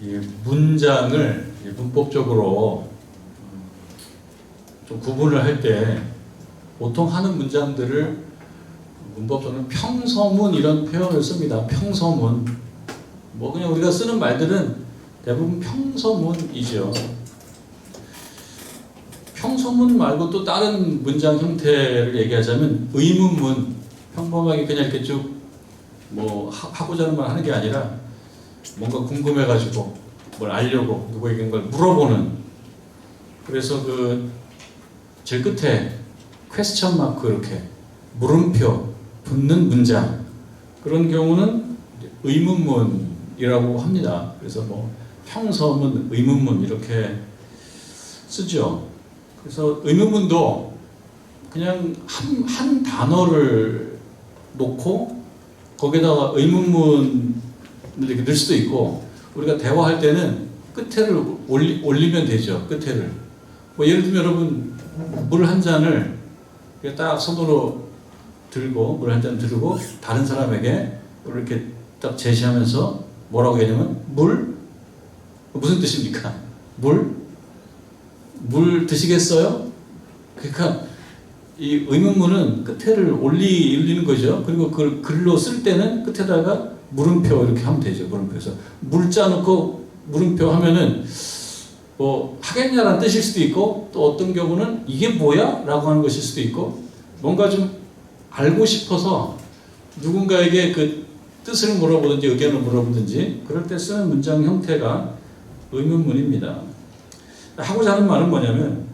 이 문장을 문법적으로 좀 구분을 할 때 보통 하는 문장들을 문법적으로 평서문 이런 표현을 씁니다. 평서문. 뭐 그냥 우리가 쓰는 말들은 대부분 평서문이죠. 평서문 말고 또 다른 문장 형태를 얘기하자면 의문문. 평범하게 그냥 이렇게 쭉 뭐 하고자 하는 말 하는 게 아니라 뭔가 궁금해가지고 뭘 알려고 누구에게 걸 물어보는. 그래서 그 제일 끝에 퀘스천 마크 이렇게 물음표 붙는 문장, 그런 경우는 의문문이라고 합니다. 그래서 뭐 평서문, 의문문 이렇게 쓰죠. 그래서 의문문도 그냥 한 단어를 놓고 거기다가 의문문을 이렇게 넣을 수도 있고, 우리가 대화할 때는 끝에를 올리면 되죠. 끝에를. 뭐 예를 들면 여러분 물 한 잔을 딱 손으로 들고 물 한 잔 들고 다른 사람에게 이렇게 딱 제시하면서 뭐라고 얘기하냐면 물? 무슨 뜻입니까? 물? 물 드시겠어요? 그러니까 이 의문문은 끝에를 올리는 거죠. 그리고 그걸 글로 쓸 때는 끝에다가 물음표 이렇게 하면 되죠. 물음표에서 물자 넣고 물음표 하면은 뭐 하겠냐라는 뜻일 수도 있고, 또 어떤 경우는 이게 뭐야? 라고 하는 것일 수도 있고, 뭔가 좀 알고 싶어서 누군가에게 그 뜻을 물어보든지 의견을 물어보든지 그럴 때 쓰는 문장 형태가 의문문입니다. 하고자 하는 말은 뭐냐면,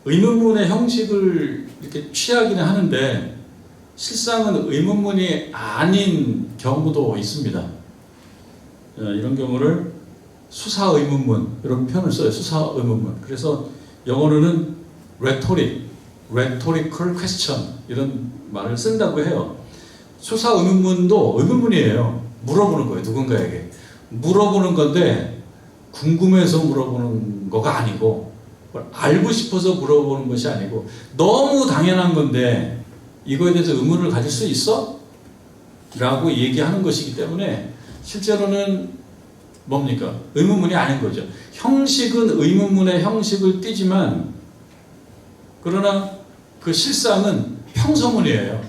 의문문의 형식을 이렇게 취하기는 하는데 실상은 의문문이 아닌 경우도 있습니다. 이런 경우를 수사 의문문 이런 표현을 써요. 수사 의문문. 그래서 영어로는 rhetorical question 이런 말을 쓴다고 해요. 수사 의문문도 의문문이에요. 물어보는 거예요. 누군가에게 물어보는 건데 궁금해서 물어보는 거가 아니고, 알고 싶어서 물어보는 것이 아니고, 너무 당연한 건데 이거에 대해서 의문을 가질 수 있어? 라고 얘기하는 것이기 때문에 실제로는 뭡니까? 의문문이 아닌 거죠. 형식은 의문문의 형식을 띠지만, 그러나 그 실상은 평서문이에요.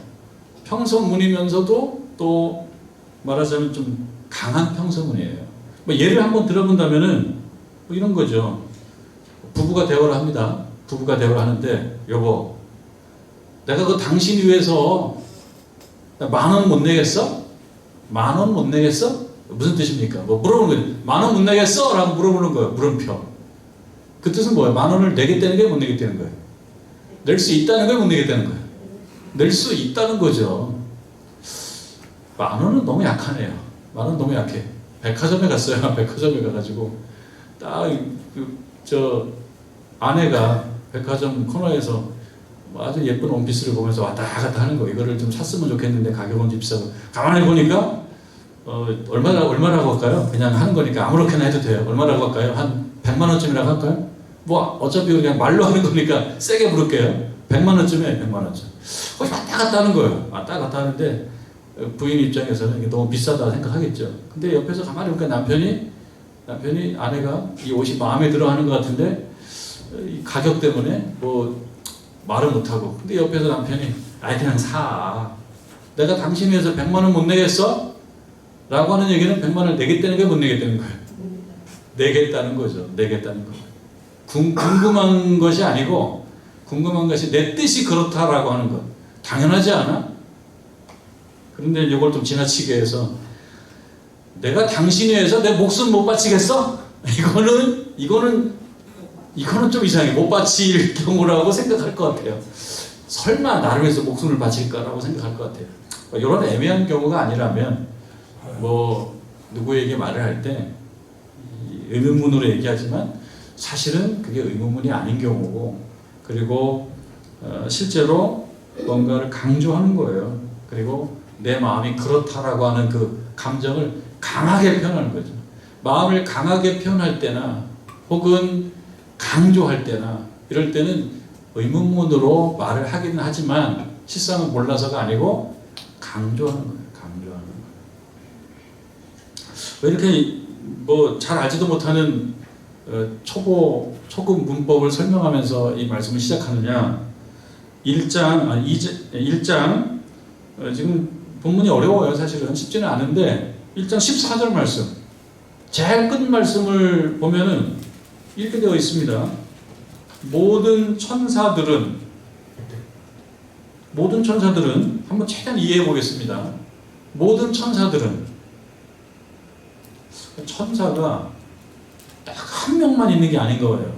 평서문이면서도 또 말하자면 좀 강한 평서문이에요. 뭐 예를 한번 들어본다면은 뭐 이런 거죠. 부부가 대화를 합니다. 부부가 대화를 하는데, 여보, 내가 그 당신 위해서 10,000원 못 내겠어? 10,000원 못 내겠어? 무슨 뜻입니까? 뭐 물어보는 거예요. 10,000원 못 내겠어? 라고 물어보는 거예요. 물음표. 그 뜻은 뭐예요? 10,000원을 내겠다는 게 못 내겠다는 거예요. 낼 수 있다는 게 못 내겠다는 거예요. 낼 수 있다는 거죠. 10,000원은 너무 약하네요. 10,000원 너무 약해. 백화점에 갔어요. 백화점에 가가지고 딱 아내가 백화점 코너에서 아주 예쁜 원피스를 보면서 왔다 갔다 하는 거, 이거를 좀 샀으면 좋겠는데 가격은 좀 비싸고, 가만히 보니까 얼마라고 할까요? 그냥 하는 거니까 아무렇게나 해도 돼요. 얼마라고 할까요? 한 100만 원쯤이라고 할까요? 뭐 어차피 그냥 말로 하는 거니까 세게 부를게요. 100만 원쯤에 100만 원쯤. 왔다 갔다 하는 거예요. 왔다 갔다 하는데 부인 입장에서는 이게 너무 비싸다 생각하겠죠. 근데 옆에서 가만히 보니까 남편이 아내가 이 옷이 마음에 들어 하는 것 같은데 이 가격 때문에 뭐 말을 못하고, 근데 옆에서 남편이 아이 그냥 사. 내가 당신 위해서 100만 원 못 내겠어? 라고 하는 얘기는 100만 원을 내겠다는 게 못 내겠다는 거예요. 내겠다는 거죠. 내겠다는 거. 궁금한 것이 아니고, 궁금한 것이 내 뜻이 그렇다라고 하는 것. 당연하지 않아? 그런데 이걸 좀 지나치게 해서 내가 당신 위해서 내 목숨 못 바치겠어? 이거는 좀 이상해. 못 바칠 경우라고 생각할 것 같아요. 설마 나를 위해서 목숨을 바칠까라고 생각할 것 같아요. 이런 애매한 경우가 아니라면 뭐 누구에게 말을 할 때 의문문으로 얘기하지만 사실은 그게 의문문이 아닌 경우고, 그리고 실제로 뭔가를 강조하는 거예요. 그리고 내 마음이 그렇다라고 하는 그 감정을 강하게 표현하는 거죠. 마음을 강하게 표현할 때나 혹은 강조할 때나 이럴 때는 의문문으로 말을 하기는 하지만 실상은 몰라서가 아니고 강조하는 거예요. 강조하는 거예요. 왜 이렇게 뭐 잘 알지도 못하는 초급 문법을 설명하면서 이 말씀을 시작하느냐. 1장 지금 본문이 어려워요. 사실은 쉽지는 않은데 1장 14절 말씀, 제일 끝 말씀을 보면은 이렇게 되어 있습니다. 모든 천사들은 한번 최대한 이해해 보겠습니다. 모든 천사가 딱 한 명만 있는 게 아닌 거예요.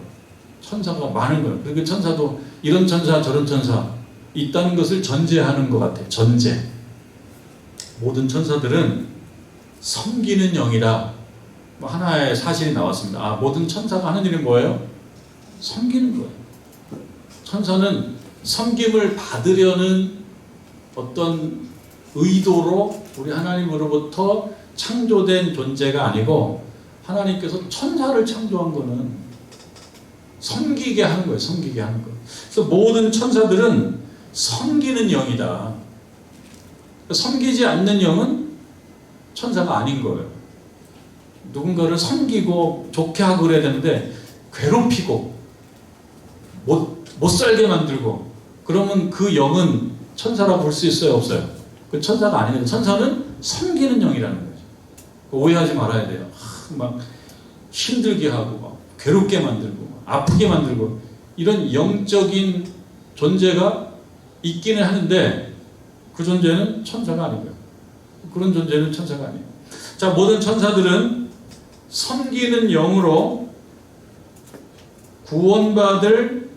천사가 많은 거예요. 그리고 천사도 이런 천사 저런 천사 있다는 것을 전제하는 것 같아요. 전제. 모든 천사들은 섬기는 영이다. 뭐 하나의 사실이 나왔습니다. 모든 천사가 하는 일이 뭐예요? 섬기는 거예요. 천사는 섬김을 받으려는 어떤 의도로 우리 하나님으로부터 창조된 존재가 아니고, 하나님께서 천사를 창조한 거는 섬기게 하는 거예요. 섬기게 하는 거. 그래서 모든 천사들은 섬기는 영이다. 섬기지 않는 영은 천사가 아닌 거예요. 누군가를 섬기고 좋게 하고 그래야 되는데 괴롭히고 못 살게 만들고 그러면 그 영은 천사라고 볼 수 있어요? 없어요? 그 천사가 아니에요. 천사는 섬기는 영이라는 거죠. 오해하지 말아야 돼요. 막 힘들게 하고 막 괴롭게 만들고 아프게 만들고 이런 영적인 존재가 있기는 하는데 그 존재는 천사가 아니고요. 그런 존재는 천사가 아니에요. 자, 모든 천사들은 섬기는 영으로 구원받을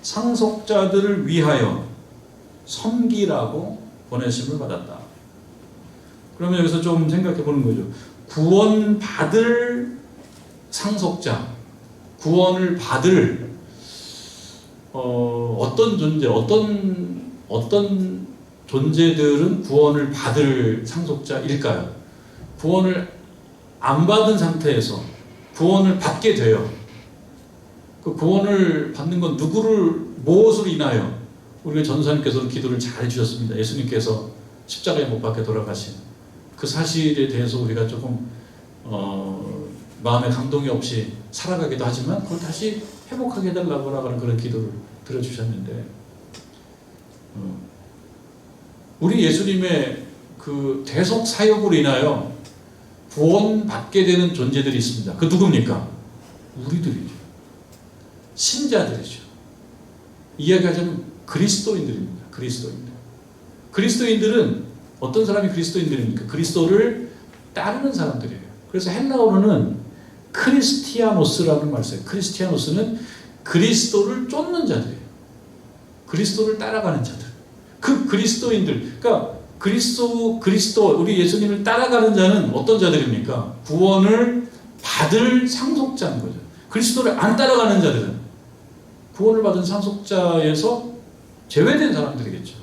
상속자들을 위하여 섬기라고 보내심을 받았다. 그러면 여기서 좀 생각해 보는 거죠. 구원받을 상속자, 구원을 받을 어떤 존재, 어떤 존재들은 구원을 받을 상속자일까요? 구원을 안 받은 상태에서 구원을 받게 돼요. 그 구원을 받는 건 무엇으로 인하여? 우리가 전사님께서 기도를 잘 해주셨습니다. 예수님께서 십자가에 못 박혀 돌아가신 그 사실에 대해서 우리가 조금 마음에 감동이 없이 살아가기도 하지만 그걸 다시 회복하게 해달라고 하는 그런 기도를 들어주셨는데, 우리 예수님의 그 대속 사역으로 인하여 구원받게 되는 존재들이 있습니다. 그 누굽니까? 우리들이죠. 신자들이죠. 이야기하자면 그리스도인들입니다. 그리스도인들은 어떤 사람이 그리스도인들입니까? 그리스도를 따르는 사람들이에요. 그래서 헬라어로는 크리스티아노스라는 말을 써요. 크리스티아노스는 그리스도를 쫓는 자들이에요. 그리스도를 따라가는 자들. 그 그리스도인들, 그러니까 그리스도 우리 예수님을 따라가는 자는 어떤 자들입니까? 구원을 받을 상속자인 거죠. 그리스도를 안 따라가는 자들은 구원을 받은 상속자에서 제외된 사람들이겠죠.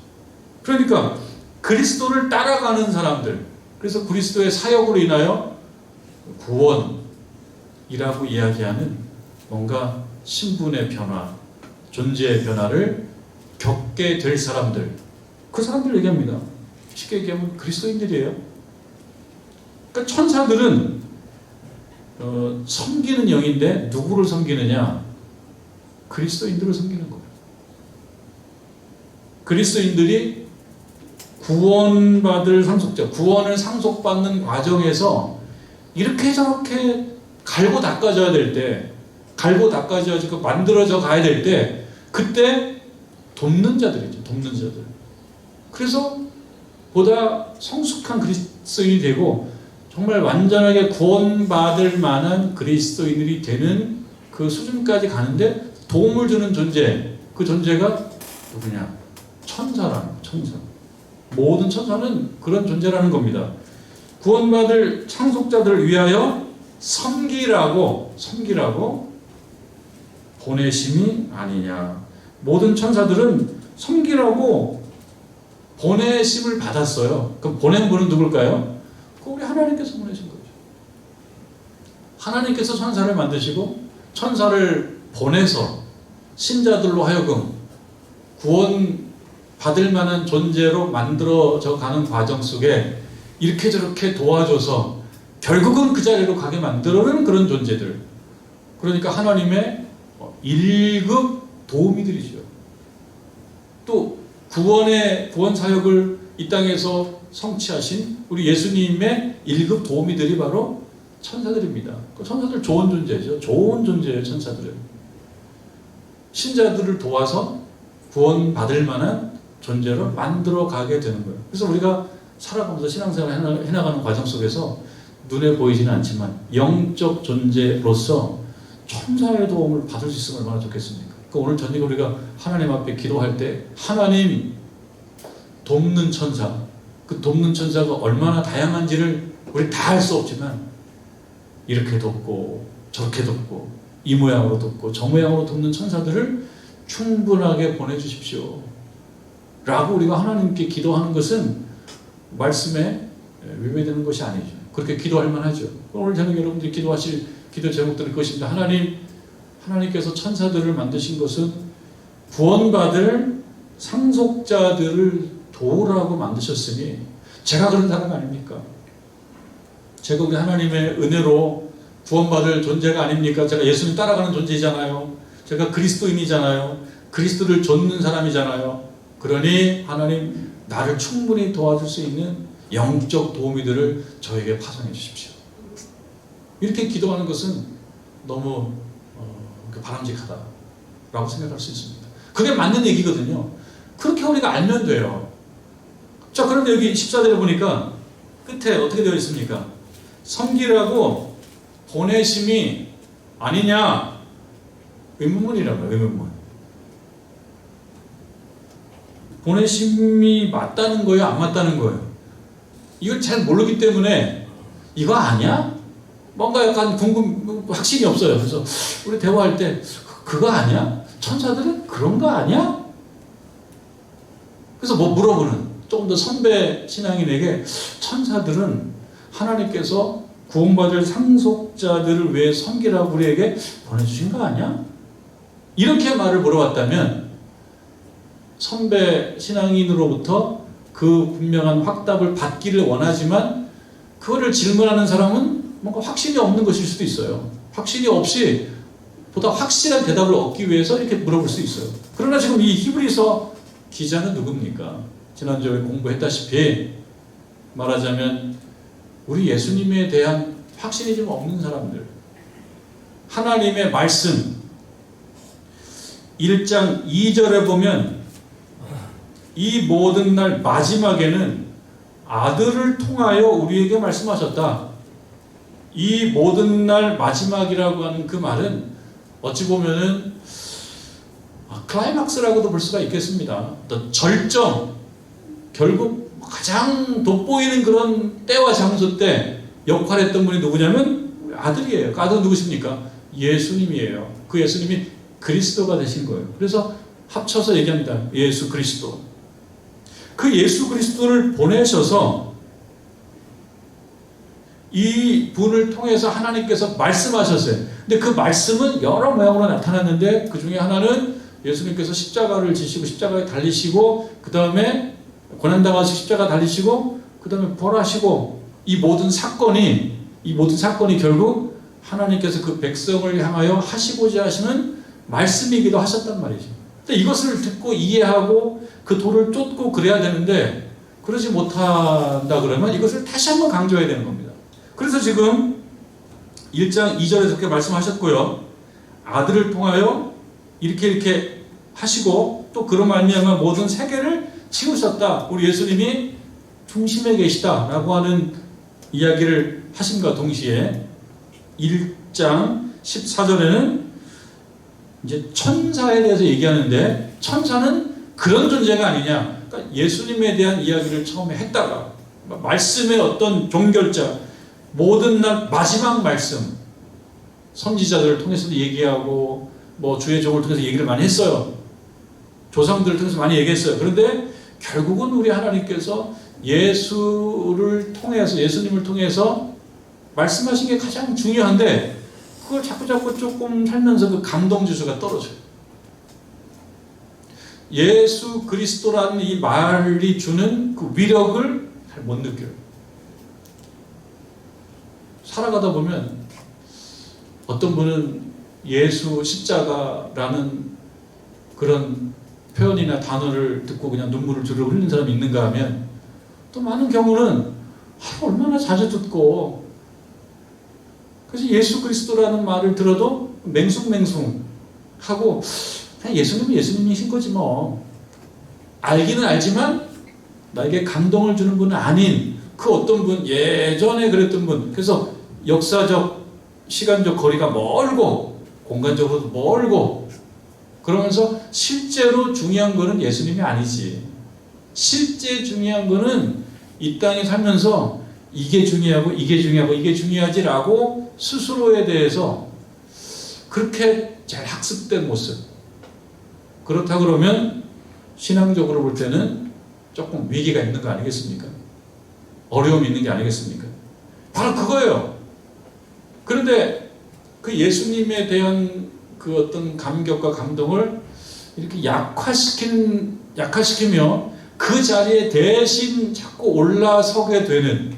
그러니까 그리스도를 따라가는 사람들, 그래서 그리스도의 사역으로 인하여 구원이라고 이야기하는 뭔가 신분의 변화, 존재의 변화를 겪게 될 사람들, 그 사람들 얘기합니다. 쉽게 얘기하면 그리스도인들이에요. 그러니까 천사들은 섬기는 영인데 누구를 섬기느냐? 그리스도인들을 섬기는 거예요. 그리스도인들이 구원받을 상속자, 구원을 상속받는 과정에서 이렇게 저렇게 갈고 닦아져야 될 때, 갈고 만들어져 가야 될 때, 그때 돕는 자들이죠. 돕는 자들. 그래서 보다 성숙한 그리스도인이 되고 정말 완전하게 구원받을 만한 그리스도인들이 되는 그 수준까지 가는데 도움을 주는 존재, 그 존재가 누구냐? 천사라는, 천사. 모든 천사는 그런 존재라는 겁니다. 구원받을 상속자들을 위하여 섬기라고 보내심이 아니냐. 모든 천사들은 섬기라고 보내심을 받았어요. 그럼 보낸 분은 누굴까요? 우리 하나님께서 보내신 거죠. 하나님께서 천사를 만드시고 천사를 보내서 신자들로 하여금 구원 받을 만한 존재로 만들어져 가는 과정 속에 이렇게 저렇게 도와줘서 결국은 그 자리로 가게 만들어내는 그런 존재들. 그러니까 하나님의 1급 도우미들이죠. 또 구원 사역을 이 땅에서 성취하신 우리 예수님의 1급 도우미들이 바로 천사들입니다. 그 천사들 좋은 존재죠. 좋은 존재예요, 천사들은. 신자들을 도와서 구원받을 만한 존재로 만들어 가게 되는 거예요. 그래서 우리가 살아가면서 신앙생활을 해나가는 과정 속에서 눈에 보이지는 않지만 영적 존재로서 천사의 도움을 받을 수 있으면 얼마나 좋겠습니까? 그러니까 오늘 저녁에 우리가 하나님 앞에 기도할 때 하나님 돕는 천사, 그 돕는 천사가 얼마나 다양한지를 우리 다 알 수 없지만 이렇게 돕고 저렇게 돕고 이 모양으로 돕고 저 모양으로 돕는 천사들을 충분하게 보내주십시오 라고 우리가 하나님께 기도하는 것은 말씀에 위배되는 것이 아니죠. 그렇게 기도할 만하죠. 오늘 저녁 여러분들이 기도하실 기도 제목들은 그것입니다. 하나님께서 천사들을 만드신 것은 구원받을 상속자들을 도우라고 만드셨으니 제가 그런 사람 아닙니까? 제가 우리 하나님의 은혜로 구원받을 존재가 아닙니까? 제가 예수님 따라가는 존재잖아요. 제가 그리스도인이잖아요. 그리스도를 좇는 사람이잖아요. 그러니 하나님 나를 충분히 도와줄 수 있는 영적 도우미들을 저에게 파송해 주십시오. 이렇게 기도하는 것은 너무 바람직하다라고 생각할 수 있습니다. 그게 맞는 얘기거든요. 그렇게 우리가 알면 돼요. 자, 그런데 여기 14절에 보니까 끝에 어떻게 되어 있습니까? 섬기라고 보내심이 아니냐? 의문문이라고요. 의문문. 보내심이 맞다는 거예요? 안 맞다는 거예요? 이걸 잘 모르기 때문에 이거 아니야? 뭔가 약간 확신이 없어요. 그래서 우리 대화할 때 그거 아니야? 천사들은 그런 거 아니야? 그래서 뭐 물어보는 조금 더 선배 신앙인에게 천사들은 하나님께서 구원받을 상속자들을 위해 섬기라고 우리에게 보내주신 거 아니야? 이렇게 말을 물어봤다면 선배 신앙인으로부터 그 분명한 확답을 받기를 원하지만 그거를 질문하는 사람은 뭔가 확신이 없는 것일 수도 있어요. 확신이 없이 보다 확실한 대답을 얻기 위해서 이렇게 물어볼 수 있어요. 그러나 지금 이 히브리서 기자는 누굽니까? 지난주에 공부했다시피 말하자면 우리 예수님에 대한 확신이 좀 없는 사람들, 하나님의 말씀 1장 2절에 보면 이 모든 날 마지막에는 아들을 통하여 우리에게 말씀하셨다. 이 모든 날 마지막이라고 하는 그 말은 어찌 보면은 클라이막스라고도 볼 수가 있겠습니다. 또 절정, 결국 가장 돋보이는 그런 때와 장소 때 역할했던 분이 누구냐면 아들이에요. 그 아들은 누구십니까? 예수님이에요. 그 예수님이 그리스도가 되신 거예요. 그래서 합쳐서 얘기합니다. 예수 그리스도. 그 예수 그리스도를 보내셔서 이 분을 통해서 하나님께서 말씀하셨어요. 근데 그 말씀은 여러 모양으로 나타났는데 그 중에 하나는 예수님께서 십자가를 지시고 십자가에 달리시고 그 다음에 고난당하셔서 십자가 달리시고 그 다음에 부활하시고 이 모든 사건이 결국 하나님께서 그 백성을 향하여 하시고자 하시는 말씀이기도 하셨단 말이죠. 근데 이것을 듣고 이해하고 그 도를 쫓고 그래야 되는데 그러지 못한다 그러면 이것을 다시 한번 강조해야 되는 겁니다. 그래서 지금 1장 2절에서 그렇게 말씀하셨고요. 아들을 통하여 이렇게 하시고 또 그런 말미암아 모든 세계를 치우셨다. 우리 예수님이 중심에 계시다라고 하는 이야기를 하심과 동시에 1장 14절에는 이제 천사에 대해서 얘기하는데 천사는 그런 존재가 아니냐. 그러니까 예수님에 대한 이야기를 처음에 했다가 말씀의 어떤 종결자, 모든 날 마지막 말씀, 선지자들을 통해서도 얘기하고 뭐 주의 종을 통해서 얘기를 많이 했어요. 조상들을 통해서 많이 얘기했어요. 그런데 결국은 우리 하나님께서 예수님을 통해서 말씀하신 게 가장 중요한데 그걸 자꾸 조금 살면서 그 감동 지수가 떨어져요. 예수 그리스도라는 이 말이 주는 그 위력을 잘 못 느껴요. 살아가다 보면 어떤 분은 예수 십자가라는 그런 표현이나 단어를 듣고 그냥 눈물을 주르르 흘리는 사람이 있는가 하면 또 많은 경우는 얼마나 자주 듣고 그래서 예수 그리스도라는 말을 들어도 맹숭맹숭 하고 그냥 예수님은 예수님이신 거지 뭐. 알기는 알지만 나에게 감동을 주는 분은 아닌 그 어떤 분, 예전에 그랬던 분. 그래서 역사적, 시간적 거리가 멀고 공간적으로도 멀고 그러면서 실제로 중요한 거는 예수님이 아니지. 실제 중요한 거는 이 땅에 살면서 이게 중요하고 이게 중요하고 이게 중요하지라고 스스로에 대해서 그렇게 잘 학습된 모습. 그렇다 그러면 신앙적으로 볼 때는 조금 위기가 있는 거 아니겠습니까? 어려움이 있는 게 아니겠습니까? 바로 그거예요. 그런데 그 예수님에 대한 그 어떤 감격과 감동을 이렇게 약화시키며 그 자리에 대신 자꾸 올라서게 되는,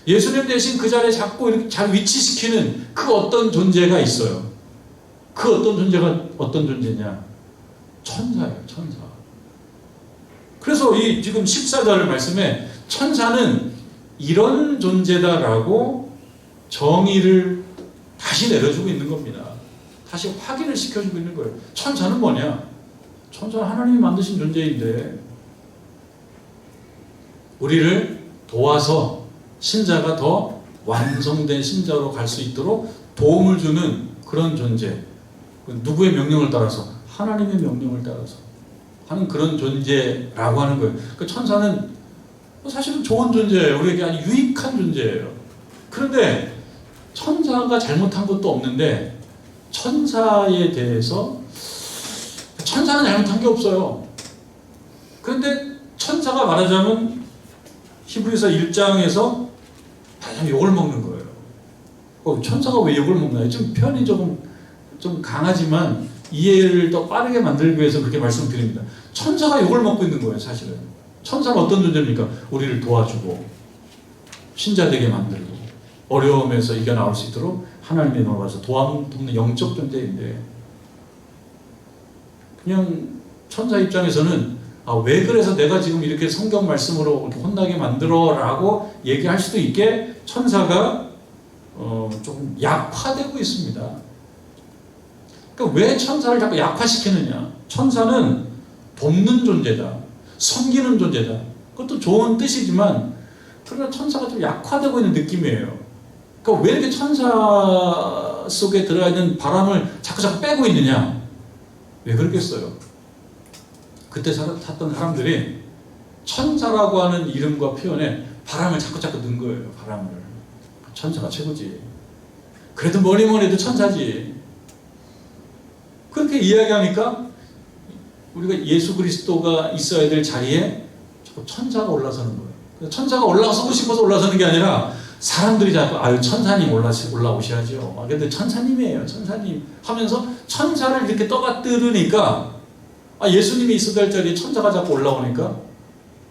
예수님 대신 그 자리에 자꾸 이렇게 잘 위치시키는 그 어떤 존재가 있어요. 그 어떤 존재가 어떤 존재냐? 천사예요, 천사. 그래서 이 지금 14절 말씀에 천사는 이런 존재다라고 정의를 다시 내려주고 있는 겁니다. 다시 확인을 시켜주고 있는 거예요. 천사는 뭐냐? 천사는 하나님이 만드신 존재인데 우리를 도와서 신자가 더 완성된 신자로 갈 수 있도록 도움을 주는 그런 존재. 누구의 명령을 따라서? 하나님의 명령을 따라서 하는 그런 존재라고 하는 거예요. 그 천사는 사실은 좋은 존재예요. 우리에게 아주 유익한 존재예요. 그런데 천사가 잘못한 것도 없는데 천사에 대해서 천사는 잘못한 게 없어요. 그런데 천사가 말하자면 히브리서 1장에서 가장 욕을 먹는 거예요. 천사가 왜 욕을 먹나요? 좀 표현이 좀 강하지만 이해를 더 빠르게 만들기 위해서 그렇게 말씀드립니다. 천사가 욕을 먹고 있는 거예요, 사실은. 천사는 어떤 존재입니까? 우리를 도와주고 신자 되게 만들고 어려움에서 이겨나올 수 있도록 하나님의 눈을 봐서 돕는 영적 존재인데, 그냥 천사 입장에서는 왜 그래서 내가 지금 이렇게 성경 말씀으로 이렇게 혼나게 만들어 라고 얘기할 수도 있게 천사가 좀 약화되고 있습니다. 그러니까 왜 천사를 자꾸 약화시키느냐? 천사는 돕는 존재다, 섬기는 존재다. 그것도 좋은 뜻이지만 그러나 천사가 좀 약화되고 있는 느낌이에요. 그러니까 왜 이렇게 천사 속에 들어가 있는 바람을 자꾸 빼고 있느냐? 왜 그렇겠어요? 그때 탔던 사람들이 천사라고 하는 이름과 표현에 바람을 자꾸 넣은 거예요. 바람을. 천사가 최고지. 그래도 뭐니 해도 천사지. 그렇게 이야기하니까 우리가 예수 그리스도가 있어야 될 자리에 자꾸 천사가 올라서는 거예요. 천사가 올라서고 싶어서 올라서는 게 아니라 사람들이 자꾸 천사님 올라오셔야죠. 근데 천사님이에요, 천사님 하면서 천사를 이렇게 떠받들으니까 예수님이 있어야 될 자리에 천사가 자꾸 올라오니까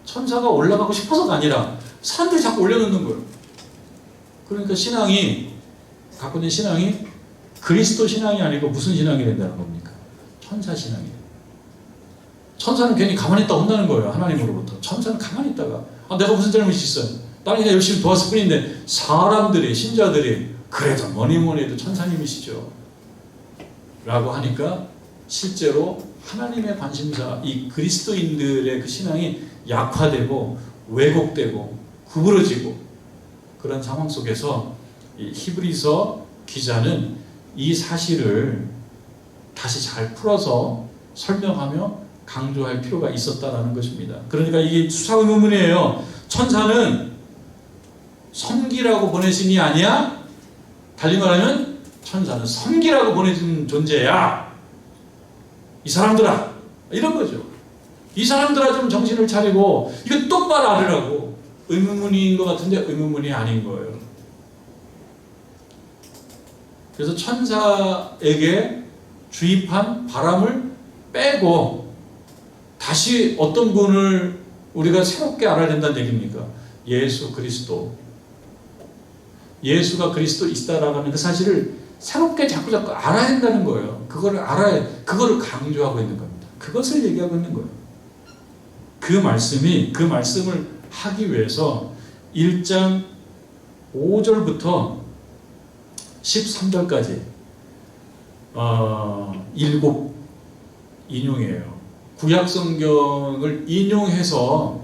천사가 올라가고 싶어서가 아니라 사람들이 자꾸 올려놓는 거예요. 그러니까 갖고 있는 신앙이 그리스도 신앙이 아니고 무슨 신앙이 된다는 겁니까? 천사 신앙이에요. 천사는 괜히 가만히 있다 혼나는 거예요, 하나님으로부터. 천사는 가만히 있다가 내가 무슨 잘못이 있어요? 나는 그냥 열심히 도왔을 뿐인데 사람들이, 신자들이 그래도 뭐니 해도 천사님이시죠 라고 하니까 실제로 하나님의 관심사, 이 그리스도인들의 그 신앙이 약화되고 왜곡되고 구부러지고 그런 상황 속에서 이 히브리서 기자는 이 사실을 다시 잘 풀어서 설명하며 강조할 필요가 있었다라는 것입니다. 그러니까 이게 수사의문문이에요. 천사는 섬기라고 보내신이 아니야? 달리 말하면 천사는 섬기라고 보내진 존재야. 이 사람들아, 이런 거죠. 이 사람들아 좀 정신을 차리고 이거 똑바로 알으라고. 의문문인 것 같은데 의문문이 아닌 거예요. 그래서 천사에게 주입한 바람을 빼고 다시 어떤 분을 우리가 새롭게 알아야 된다는 얘기입니까? 예수 그리스도. 예수가 그리스도이시다라고 하는 그 사실을 새롭게 자꾸 알아야 한다는 거예요. 그거를 알아야, 그거를 강조하고 있는 겁니다. 그것을 얘기하고 있는 거예요. 그 말씀을 하기 위해서 1장 5절부터 13절까지 7 인용이에요. 구약 성경을 인용해서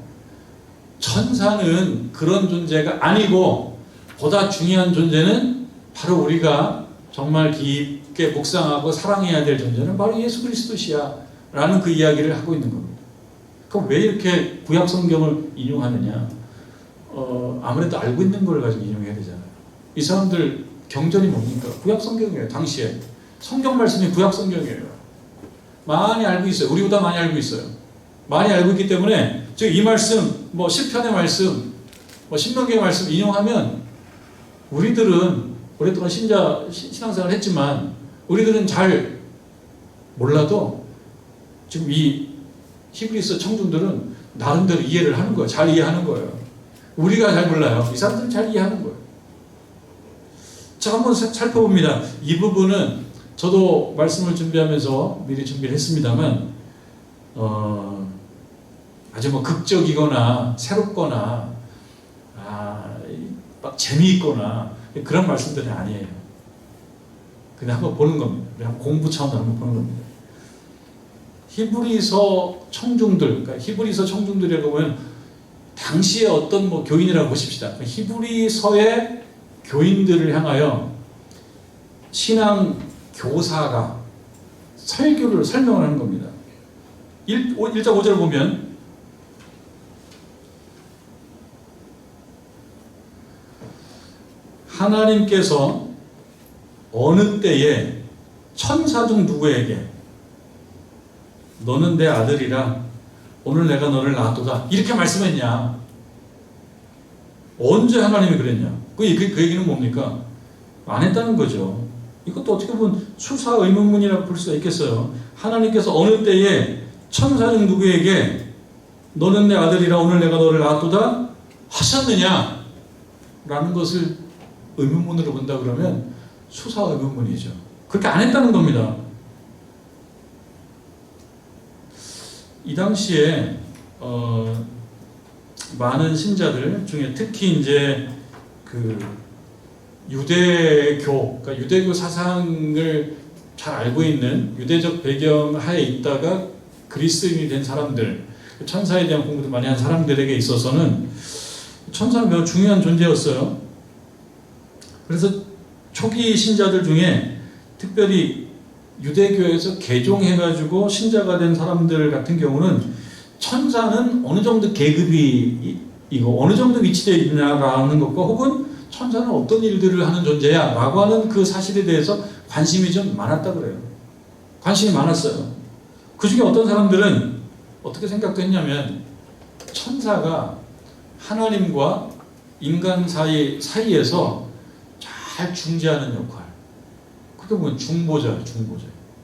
천사는 그런 존재가 아니고 보다 중요한 존재는 바로 우리가 정말 깊게 묵상하고 사랑해야 될 존재는 바로 예수 그리스도시야 라는 그 이야기를 하고 있는 겁니다. 그럼 왜 이렇게 구약 성경을 인용하느냐? 아무래도 알고 있는 걸 가지고 인용해야 되잖아요. 이 사람들 경전이 뭡니까? 구약 성경이에요. 당시에 성경 말씀이 구약 성경이에요. 많이 알고 있어요. 우리보다 많이 알고 있어요. 많이 알고 있기 때문에 이 말씀, 시편의 말씀, 신명기의 말씀 인용하면 우리들은 오랫동안 신앙생활을 했지만 우리들은 잘 몰라도 지금 이 히브리서 청중들은 나름대로 이해를 하는 거예요. 잘 이해하는 거예요. 우리가 잘 몰라요. 이 사람들은 잘 이해하는 거예요. 자, 한번 살펴봅니다. 이 부분은 저도 말씀을 준비하면서 미리 준비를 했습니다만 아주 극적이거나 새롭거나 막 재미있거나 그런 말씀들은 아니에요. 그냥 한번 보는 겁니다. 그냥 공부 차원으로 한번 보는 겁니다. 히브리서 청중들, 그러니까 히브리서 청중들이라고 보면 당시에 어떤 교인이라고 보십시다. 히브리서의 교인들을 향하여 신앙 교사가 설교를 설명을 하는 겁니다. 1장 5절 보면 하나님께서 어느 때에 천사 중 누구에게 너는 내 아들이라 오늘 내가 너를 낳았도다 이렇게 말씀했냐? 언제 하나님이 그랬냐? 그 얘기는 뭡니까? 안 했다는 거죠. 이것도 어떻게 보면 수사 의문문이라고 볼 수가 있겠어요. 하나님께서 어느 때에 천사 중 누구에게 너는 내 아들이라 오늘 내가 너를 낳았도다 하셨느냐? 라는 것을 의문문으로 본다 그러면 수사 의문문이죠. 그렇게 안 했다는 겁니다. 이 당시에 많은 신자들 중에 특히 이제 그 유대교, 그러니까 유대교 사상을 잘 알고 있는 유대적 배경 하에 있다가 그리스도인이 된 사람들, 천사에 대한 공부도 많이 한 사람들에게 있어서는 천사는 매우 중요한 존재였어요. 그래서 초기 신자들 중에 특별히 유대교에서 개종해가지고 신자가 된 사람들 같은 경우는 천사는 어느 정도 계급이고 어느 정도 위치되어 있냐라는 것과 혹은 천사는 어떤 일들을 하는 존재야 라고 하는 그 사실에 대해서 관심이 좀 많았다 그래요. 관심이 많았어요. 그 중에 어떤 사람들은 어떻게 생각했냐면 천사가 하나님과 인간 사이에서 잘 중재하는 역할. 그게 뭐냐? 중보자.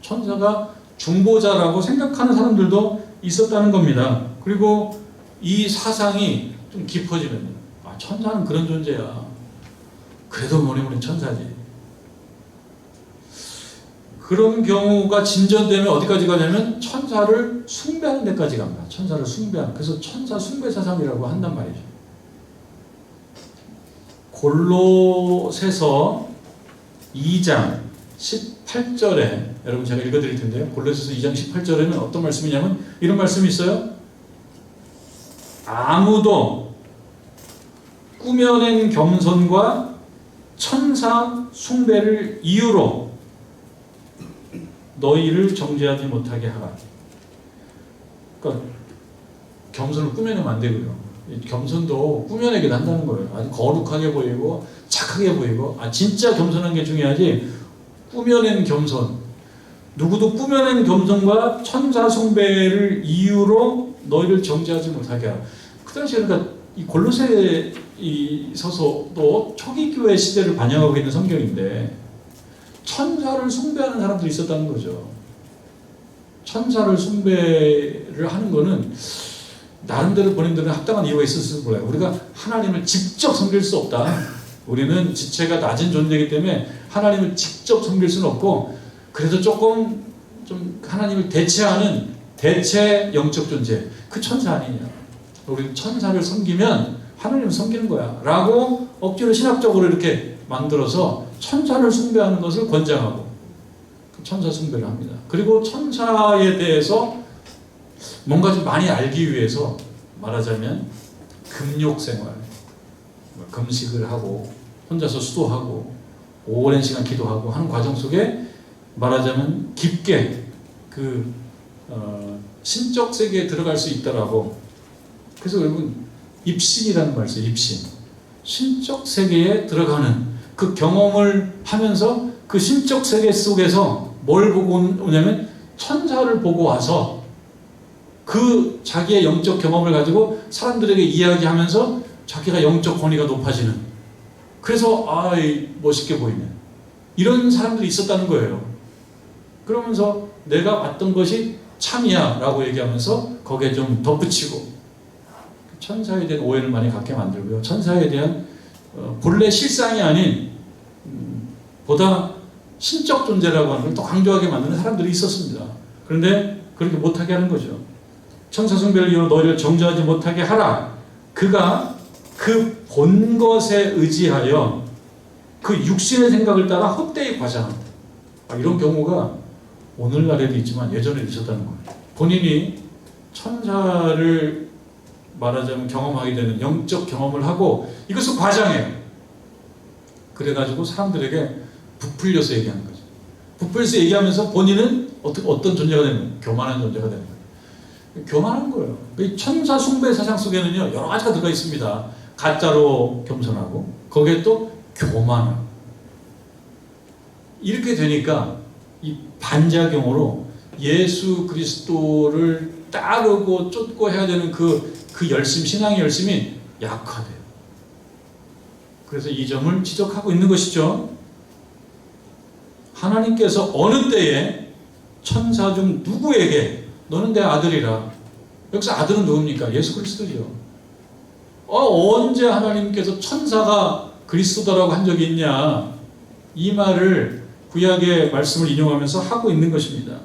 천사가 중보자라고 생각하는 사람들도 있었다는 겁니다. 그리고 이 사상이 좀 깊어지면 천사는 그런 존재야. 그래도 뭐니 천사지. 그런 경우가 진전되면 어디까지 가냐면 천사를 숭배하는 데까지 갑니다. 천사를 숭배하는. 그래서 천사 숭배 사상이라고 한단 말이죠. 골로새서 2장 18절에 여러분 제가 읽어드릴 텐데요. 골로새서 2장 18절에는 어떤 말씀이냐면 이런 말씀이 있어요. 아무도 꾸며낸 겸손과 천사 숭배를 이유로 너희를 정죄하지 못하게 하라. 그러니까 겸손을 꾸며내면 안 되고요. 겸손도 꾸며내기도 한다는 거예요. 아주 거룩하게 보이고 착하게 보이고 진짜 겸손한 게 중요하지 꾸며낸 겸손. 누구도 꾸며낸 겸손과 천사 숭배를 이유로 너희를 정죄하지 못하게 하라. 그 당시에 그러니까 이 골로새 이 서서도 초기 교회 시대를 반영하고 있는 성경인데 천사를 숭배하는 사람들이 있었다는 거죠. 천사를 숭배를 하는 거는 나름대로 본인들은 합당한 이유가 있었을 거예요. 우리가 하나님을 직접 섬길 수 없다. 우리는 지체가 낮은 존재이기 때문에 하나님을 직접 섬길 수는 없고, 그래도 조금 좀 하나님을 대체하는 대체 영적 존재, 그 천사 아니냐. 우리 천사를 섬기면 하나님을 섬기는 거야 라고 억지로 신학적으로 이렇게 만들어서 천사를 숭배하는 것을 권장하고 천사 숭배를 합니다. 그리고 천사에 대해서 뭔가 좀 많이 알기 위해서 말하자면 금욕 생활, 금식을 하고 혼자서 수도하고 오랜 시간 기도하고 하는 과정 속에 말하자면 깊게 그 신적 세계에 들어갈 수 있다라고. 그래서 여러분 입신이라는 말 써요. 입신. 신적 세계에 들어가는 그 경험을 하면서 그 신적 세계 속에서 뭘 보고 오냐면 천사를 보고 와서 그 자기의 영적 경험을 가지고 사람들에게 이야기하면서 자기가 영적 권위가 높아지는, 그래서 멋있게 보이는 이런 사람들이 있었다는 거예요. 그러면서 내가 봤던 것이 참이야 라고 얘기하면서 거기에 좀 덧붙이고 천사에 대한 오해를 많이 갖게 만들고요. 천사에 대한 본래 실상이 아닌 보다 신적 존재라고 하는 걸 또 강조하게 만드는 사람들이 있었습니다. 그런데 그렇게 못하게 하는 거죠. 천사 숭배를 이유로 너희를 정죄하지 못하게 하라. 그가 그 본 것에 의지하여 그 육신의 생각을 따라 헛되이 과장한다. 이런 경우가 오늘날에도 있지만 예전에도 있었다는 거예요. 본인이 천사를 말하자면 경험하게 되는 영적 경험을 하고 이것을 과장해요. 그래가지고 사람들에게 부풀려서 얘기하는 거죠. 부풀려서 얘기하면서 본인은 어떤 존재가 되는 거예요? 교만한 존재가 되는 거예요. 교만한 거예요. 이 천사 숭배 사상 속에는요, 여러 가지가 들어가 있습니다. 가짜로 겸손하고, 거기에 또 교만하고. 이렇게 되니까 이 반작용으로 예수 그리스도를 따르고 쫓고 해야 되는 그 열심, 신앙의 열심이 약화돼요. 그래서 이 점을 지적하고 있는 것이죠. 하나님께서 어느 때에 천사 중 누구에게 너는 내 아들이라. 여기서 아들은 누굽니까? 예수 그리스도죠. 언제 하나님께서 천사가 그리스도라고 한 적이 있냐? 이 말을 구약의 말씀을 인용하면서 하고 있는 것입니다.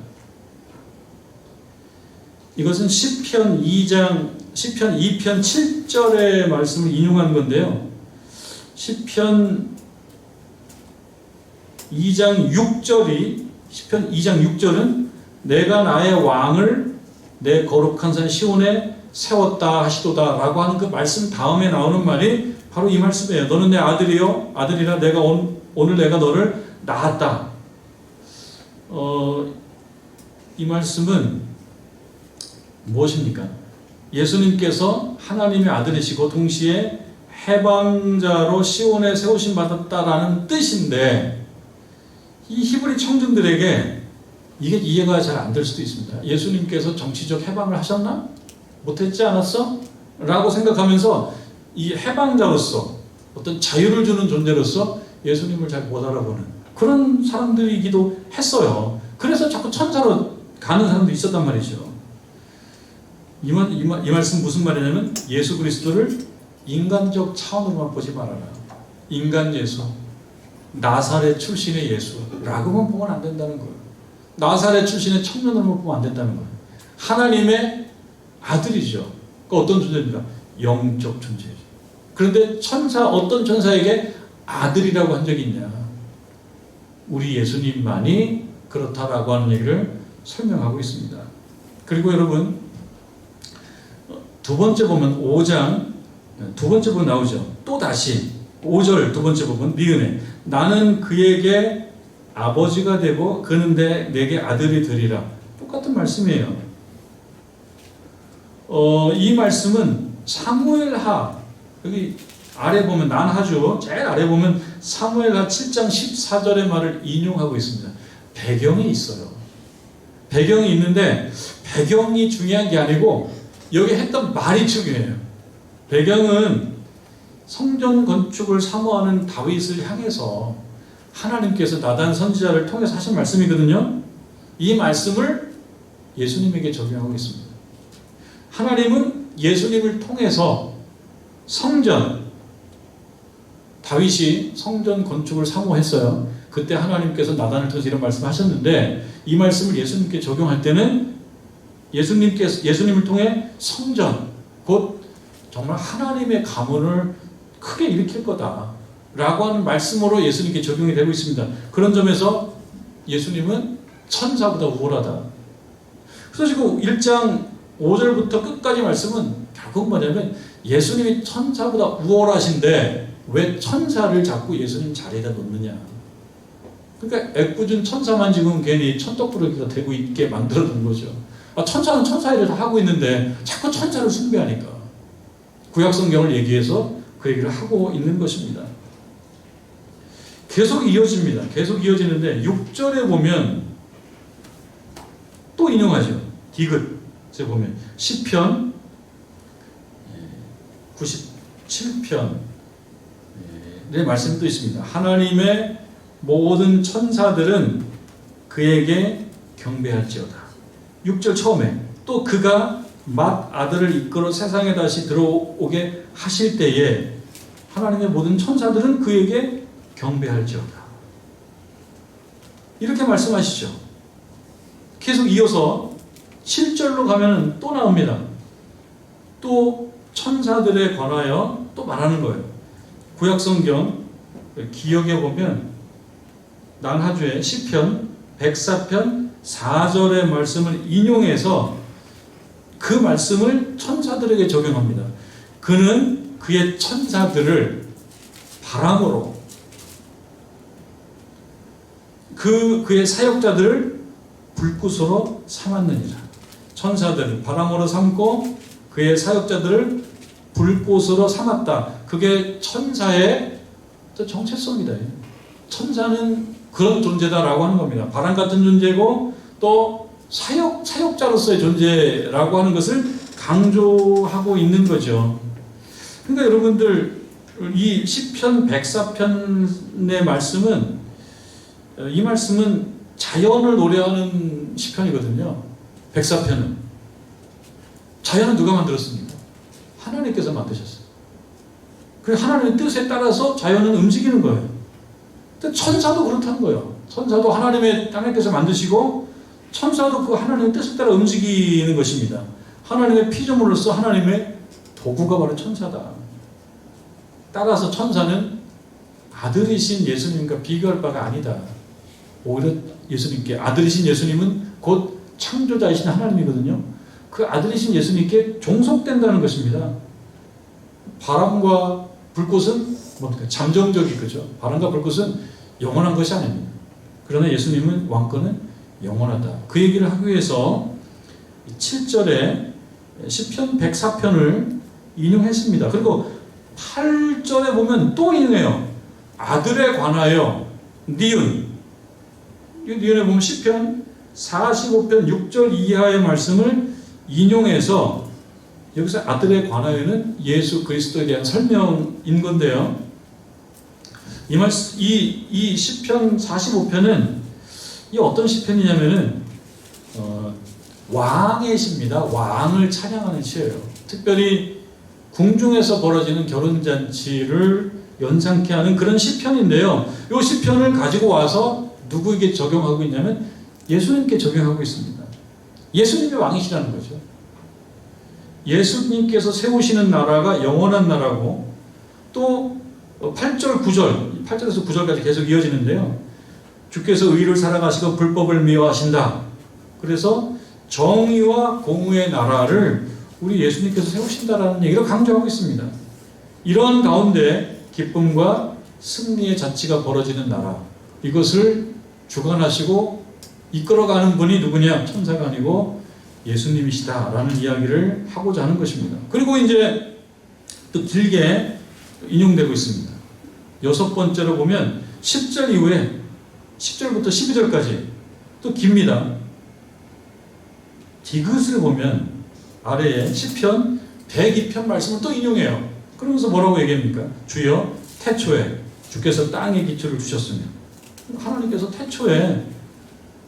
이것은 시편 2편 7절의 말씀을 인용한 건데요. 시편 2장 6절은 내가 나의 왕을 내 거룩한 산 시온에 세웠다 하시도다 라고 하는 그 말씀 다음에 나오는 말이 바로 이 말씀이에요. 너는 내 아들이요 아들이라 내가 오늘 내가 너를 낳았다. 이 말씀은 무엇입니까? 예수님께서 하나님의 아들이시고 동시에 해방자로 시온에 세우심 받았다라는 뜻인데, 이 히브리 청중들에게 이게 이해가 잘 안 될 수도 있습니다. 예수님께서 정치적 해방을 하셨나? 못했지 않았어? 라고 생각하면서 이 해방자로서 어떤 자유를 주는 존재로서 예수님을 잘 못 알아보는 그런 사람들이기도 했어요. 그래서 자꾸 천사로 가는 사람도 있었단 말이죠. 이 말씀 무슨 말이냐면 예수 그리스도를 인간적 차원으로만 보지 말아라. 인간 예수, 나사렛 출신의 예수라고만 보면 안 된다는 거예요. 나사렛 출신의 청년으로만 보면 안 된다는 거예요. 하나님의 아들이죠. 그 어떤 존재입니까? 영적 존재죠. 그런데 어떤 천사에게 아들이라고 한 적이 있냐? 우리 예수님만이 그렇다라고 하는 얘기를 설명하고 있습니다. 그리고 여러분, 두 번째 보면 5장 두 번째 부분 나오죠. 또 다시 5절 두 번째 부분 니은에 나는 그에게 아버지가 되고 그는 내게 아들이 되리라. 똑같은 말씀이에요. 이 말씀은 사무엘하, 여기 아래 보면 난하죠. 제일 아래 보면 사무엘하 7장 14절의 말을 인용하고 있습니다. 배경이 있어요. 배경이 있는데 배경이 중요한 게 아니고 여기 했던 말이 중요해요. 배경은 성전 건축을 사모하는 다윗을 향해서 하나님께서 나단 선지자를 통해서 하신 말씀이거든요. 이 말씀을 예수님에게 적용하고 있습니다. 하나님은 예수님을 통해서 성전, 다윗이 성전 건축을 사모했어요. 그때 하나님께서 나단을 통해서 이런 말씀을 하셨는데 이 말씀을 예수님께 적용할 때는 예수님을 통해 성전, 곧 정말 하나님의 가문을 크게 일으킬 거다라고 하는 말씀으로 예수님께 적용이 되고 있습니다. 그런 점에서 예수님은 천사보다 우월하다. 그래서 지금 1장 5절부터 끝까지 말씀은 결국 뭐냐면 예수님이 천사보다 우월하신데 왜 천사를 자꾸 예수님 자리에다 놓느냐. 그러니까 애꿎은 천사만 지금 괜히 천떡부르기가 되고 있게 만들어 놓은 거죠. 천사는 천사 일을 다 하고 있는데 자꾸 천사를 숭배하니까 구약성경을 얘기해서 그 얘기를 하고 있는 것입니다. 계속 이어집니다. 계속 이어지는데 6절에 보면 또 인용하죠. 디귿에 보면 시편 97편 네 말씀이 또 있습니다. 하나님의 모든 천사들은 그에게 경배할지어다. 6절 처음에 또 그가 맏 아들을 이끌어 세상에 다시 들어오게 하실 때에 하나님의 모든 천사들은 그에게 경배할지어다. 이렇게 말씀하시죠. 계속 이어서 7절로 가면 또 나옵니다. 또 천사들에 관하여 또 말하는 거예요. 구약성경 기역에 보면 난하주의 시편 104편 4절의 말씀을 인용해서 그 말씀을 천사들에게 적용합니다. 그는 그의 천사들을 바람으로 그의 사역자들을 불꽃으로 삼았느니라. 천사들을 바람으로 삼고 그의 사역자들을 불꽃으로 삼았다. 그게 천사의 정체성이다. 천사는 그런 존재다라고 하는 겁니다. 바람 같은 존재고 또 사역자로서의 존재라고 하는 것을 강조하고 있는 거죠. 그러니까 여러분들 이 시편 104편의 말씀은 이 말씀은 자연을 노래하는 시편이거든요. 104편은 자연은 누가 만들었습니까? 하나님께서 만드셨어요. 그 하나님의 뜻에 따라서 자연은 움직이는 거예요. 천사도 그렇다는 거예요. 천사도 하나님께서 만드시고 천사도 그 하나님의 뜻에 따라 움직이는 것입니다. 하나님의 피조물로서 하나님의 도구가 바로 천사다. 따라서 천사는 아들이신 예수님과 비교할 바가 아니다. 오히려 예수님께 아들이신 예수님은 곧 창조자이신 하나님이거든요. 그 아들이신 예수님께 종속된다는 것입니다. 바람과 불꽃은 뭡니까? 잠정적이죠. 바람과 불꽃은 영원한 것이 아닙니다. 그러나 예수님은 왕권은 영원하다. 그 얘기를 하기 위해서 7절에 시편 104편을 인용했습니다. 그리고 8절에 보면 또 인용해요. 아들에 관하여 니은. 니은에 보면 시편 45편 6절 이하의 말씀을 인용해서 여기서 아들에 관하여는 예수 그리스도에 대한 설명인 건데요. 이 시편 45편은 이 어떤 시편이냐면은 왕의 시입니다. 왕을 찬양하는 시예요. 특별히 궁중에서 벌어지는 결혼잔치를 연상케 하는 그런 시편인데요. 이 시편을 가지고 와서 누구에게 적용하고 있냐면 예수님께 적용하고 있습니다. 예수님이 왕이시라는 거죠. 예수님께서 세우시는 나라가 영원한 나라고 또 8절 9절 8절에서 9절까지 계속 이어지는데요. 주께서 의를 살아가시고 불법을 미워하신다. 그래서 정의와 공의의 나라를 우리 예수님께서 세우신다라는 얘기를 강조하고 있습니다. 이런 가운데 기쁨과 승리의 잔치가 벌어지는 나라, 이것을 주관하시고 이끌어가는 분이 누구냐? 천사가 아니고 예수님이시다라는 이야기를 하고자 하는 것입니다. 그리고 이제 또 길게 인용되고 있습니다. 6번째로 보면 10절 이후에 10절부터 12절까지 또 깁니다. 디귿을 보면 아래에 시편 102편 말씀을 또 인용해요. 그러면서 뭐라고 얘기합니까? 주여 태초에 주께서 땅의 기초를 주셨으며, 하나님께서 태초에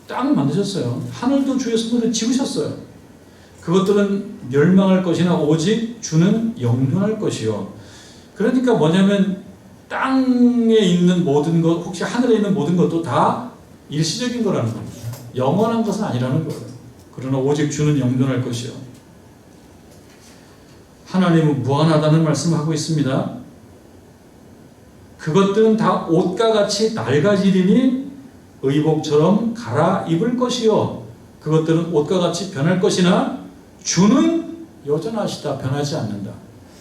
땅을 만드셨어요. 하늘도 주의 손으로 지으셨어요. 그것들은 멸망할 것이나 오직 주는 영존할 것이요. 그러니까 뭐냐면 땅에 있는 모든 것, 혹시 하늘에 있는 모든 것도 다 일시적인 거라는 겁니다. 영원한 것은 아니라는 거예요. 그러나 오직 주는 영존할 것이요. 하나님은 무한하다는 말씀을 하고 있습니다. 그것들은 다 옷과 같이 낡아지리니 의복처럼 갈아입을 것이요. 그것들은 옷과 같이 변할 것이나 주는 여전하시다. 변하지 않는다.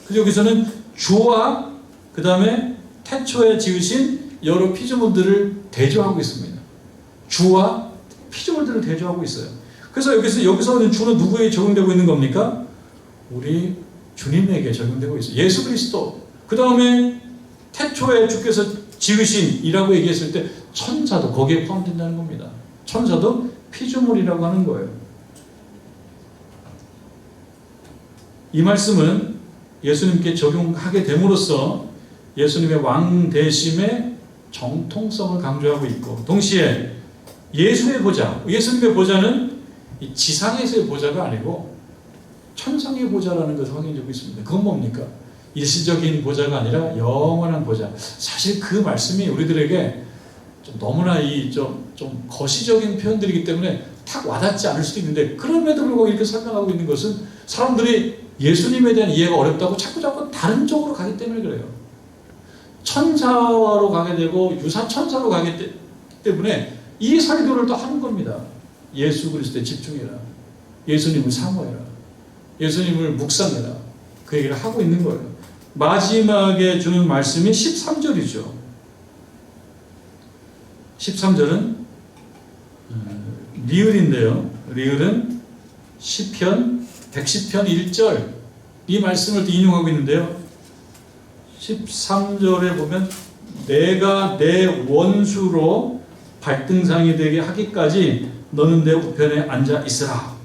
그래서 여기서는 주와 그 다음에 태초에 지으신 여러 피조물들을 대조하고 있습니다. 주와 피조물들을 대조하고 있어요. 그래서 여기서 주는 누구에게 적용되고 있는 겁니까? 우리 주님에게 적용되고 있어요. 예수 그리스도. 그 다음에 태초에 주께서 지으신이라고 얘기했을 때 천사도 거기에 포함된다는 겁니다. 천사도 피조물이라고 하는 거예요. 이 말씀은 예수님께 적용하게 됨으로써 예수님의 왕 대심의 정통성을 강조하고 있고, 동시에 예수의 보좌, 예수님의 보좌는 이 지상에서의 보좌가 아니고 천상의 보좌라는 것을 확인해주고 있습니다. 그건 뭡니까? 일시적인 보좌가 아니라 영원한 보좌. 사실 그 말씀이 우리들에게 좀 너무나 좀 거시적인 표현들이기 때문에 탁 와닿지 않을 수도 있는데, 그럼에도 불구하고 이렇게 설명하고 있는 것은 사람들이 예수님에 대한 이해가 어렵다고 자꾸 다른 쪽으로 가기 때문에 그래요. 천사로 가게 되고 유사천사로 가기 때문에 이 설교를 또 하는 겁니다. 예수 그리스도에 집중해라. 예수님을 사모해라. 예수님을 묵상해라. 그 얘기를 하고 있는 거예요. 마지막에 주는 말씀이 13절이죠. 13절은 리을인데요. 리을은 시편 110편 1절 이 말씀을 인용하고 있는데요. 13절에 보면 내가 내 원수로 발등상이 되게 하기까지 너는 내 우편에 앉아 있으라.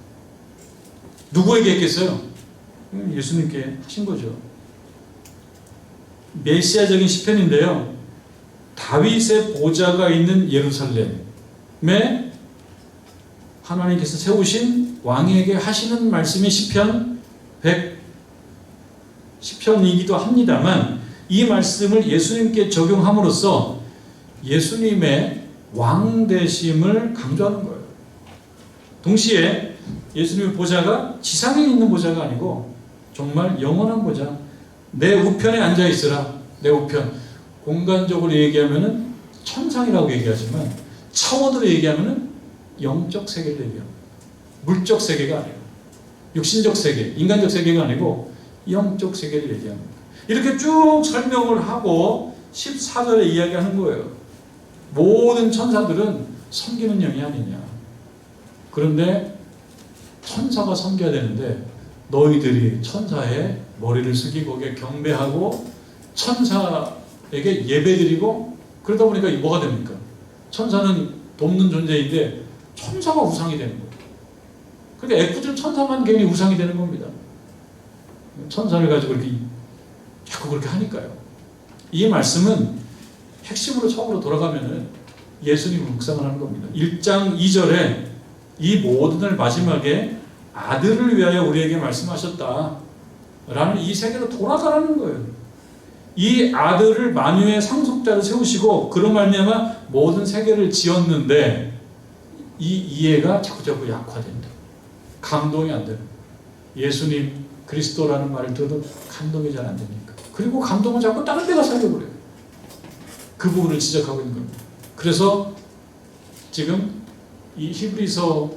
누구에게 했겠어요? 예수님께 하신 거죠. 메시아적인 시편인데요. 다윗의 보좌가 있는 예루살렘에 하나님께서 세우신 왕에게 하시는 말씀이 시편 110편이기도 합니다만, 이 말씀을 예수님께 적용함으로써 예수님의 왕되심을 강조하는 거예요. 동시에 예수님의 보좌가 지상에 있는 보좌가 아니고 정말 영원한 보좌, 내 우편에 앉아 있으라. 내 우편, 공간적으로 얘기하면은 천상이라고 얘기하지만 차원으로 얘기하면은 영적 세계를 얘기합니다. 물적 세계가 아니고 육신적 세계, 인간적 세계가 아니고 영적 세계를 얘기합니다. 이렇게 쭉 설명을 하고 14절에 이야기하는 거예요. 모든 천사들은 섬기는 영이 아니냐. 그런데 천사가 섬겨야 되는데 너희들이 천사의 머리를 숙이고 거기에 경배하고 천사에게 예배드리고 그러다 보니까 뭐가 됩니까? 천사는 돕는 존재인데 천사가 우상이 되는 거예요. 근데 애꿎은 천사만 괜히 우상이 되는 겁니다. 천사를 가지고 이렇게 자꾸 그렇게 하니까요. 이 말씀은 핵심으로 처음으로 돌아가면은 예수님을 묵상을 하는 겁니다. 1장 2절에 이 모든을 마지막에 아들을 위하여 우리에게 말씀하셨다 라는 이 세계로 돌아가라는 거예요. 이 아들을 만유의 상속자로 세우시고 그로 말미암아 모든 세계를 지었는데 이 이해가 자꾸 약화된다. 감동이 안 되는. 예수님 그리스도라는 말을 들어도 감동이 잘 안 되니까. 그리고 감동은 자꾸 다른 데가 살려버려요. 그 부분을 지적하고 있는 겁니다. 그래서 지금 이 히브리서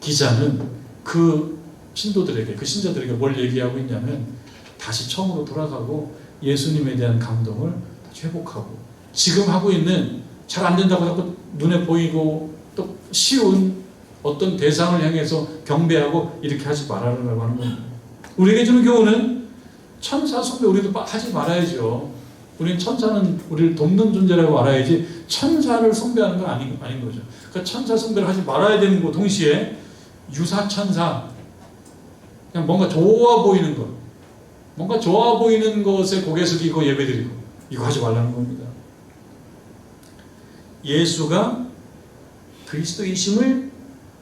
기자는 그 신도들에게, 그 신자들에게 뭘 얘기하고 있냐면 다시 처음으로 돌아가고 예수님에 대한 감동을 다시 회복하고 지금 하고 있는 잘 안 된다고 자꾸 눈에 보이고 또 쉬운 어떤 대상을 향해서 경배하고 이렇게 하지 말아라라고 하는 겁니다. 우리에게 주는 교훈은 천사 숭배 우리도 하지 말아야죠. 우리는 천사는 우리를 돕는 존재라고 알아야지 천사를 숭배하는 건 아닌 거죠. 그러니까 천사 숭배를 하지 말아야 되는 거 동시에 유사천사, 그냥 뭔가 좋아 보이는 것, 뭔가 좋아 보이는 것에 고개 숙이고 예배드리고 이거 하지 말라는 겁니다. 예수가 그리스도이심을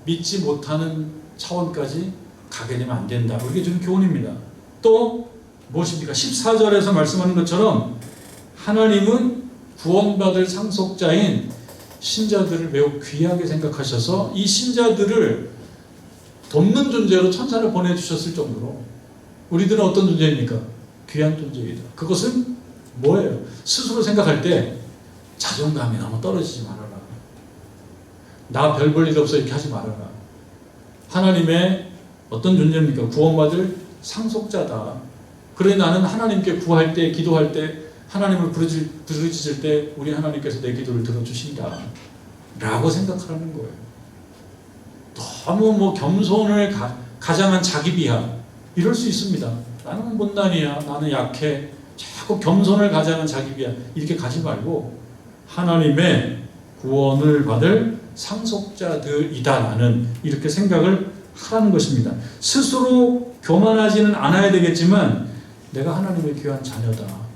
믿지 못하는 차원까지 가게 되면 안 된다. 우리에게 주는 교훈입니다. 또 무엇입니까? 14절에서 말씀하는 것처럼 하나님은 구원받을 상속자인 신자들을 매우 귀하게 생각하셔서 이 신자들을 돕는 존재로 천사를 보내주셨을 정도로 우리들은 어떤 존재입니까? 귀한 존재이다. 그것은 뭐예요? 스스로 생각할 때 자존감이 너무 떨어지지 말아라. 나 별 볼 일 없어 이렇게 하지 말아라. 하나님의 어떤 존재입니까? 구원받을 상속자다. 그래 나는 하나님께 구할 때, 기도할 때, 하나님을 부르짖을 때 우리 하나님께서 내 기도를 들어주신다 라고 생각하는 거예요. 너무 겸손을 가장한 자기 비하 이럴 수 있습니다. 나는 못난이야, 나는 약해, 자꾸 겸손을 가장한 자기 비하 이렇게 가지 말고 하나님의 구원을 받을 상속자들이다 나는 이렇게 생각을 하라는 것입니다. 스스로 교만하지는 않아야 되겠지만 내가 하나님의 귀한 자녀다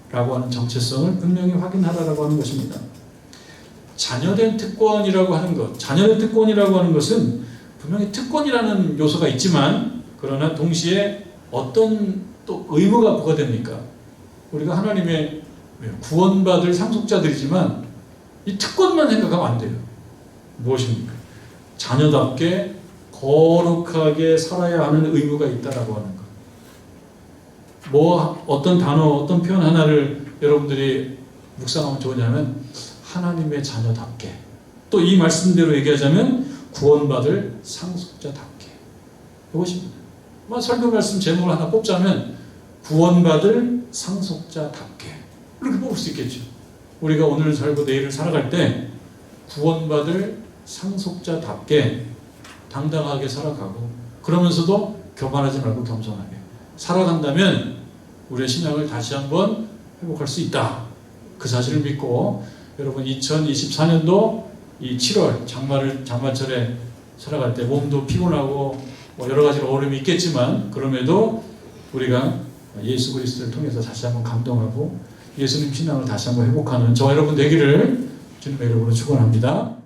라고 하는 정체성을 분명히 확인하라고 하는 것입니다. 자녀된 특권이라고 하는 것, 자녀된 특권이라고 하는 것은 분명히 특권이라는 요소가 있지만 그러나 동시에 어떤 또 의무가 부과됩니까? 우리가 하나님의 구원받을 상속자들이지만 이 특권만 생각하면 안 돼요. 무엇입니까? 자녀답게 거룩하게 살아야 하는 의무가 있다라고 하는 것. 어떤 단어, 어떤 표현 하나를 여러분들이 묵상하면 좋으냐면 하나님의 자녀답게, 또 이 말씀대로 얘기하자면 구원받을 상속자답게, 이것입니다. 설교 말씀 제목을 하나 뽑자면 구원받을 상속자답게 이렇게 뽑을 수 있겠죠. 우리가 오늘 살고 내일을 살아갈 때 구원받을 상속자답게 당당하게 살아가고 그러면서도 교만하지 말고 겸손하게 살아간다면 우리의 신앙을 다시 한번 회복할 수 있다. 그 사실을 믿고 여러분 2024년도 이 7월 장마철에 살아갈 때 몸도 피곤하고 여러 가지 어려움이 있겠지만 그럼에도 우리가 예수 그리스도를 통해서 다시 한번 감동하고 예수님 신앙을 다시 한번 회복하는 저와 여러분 되기를 주님의 이름으로 축원합니다.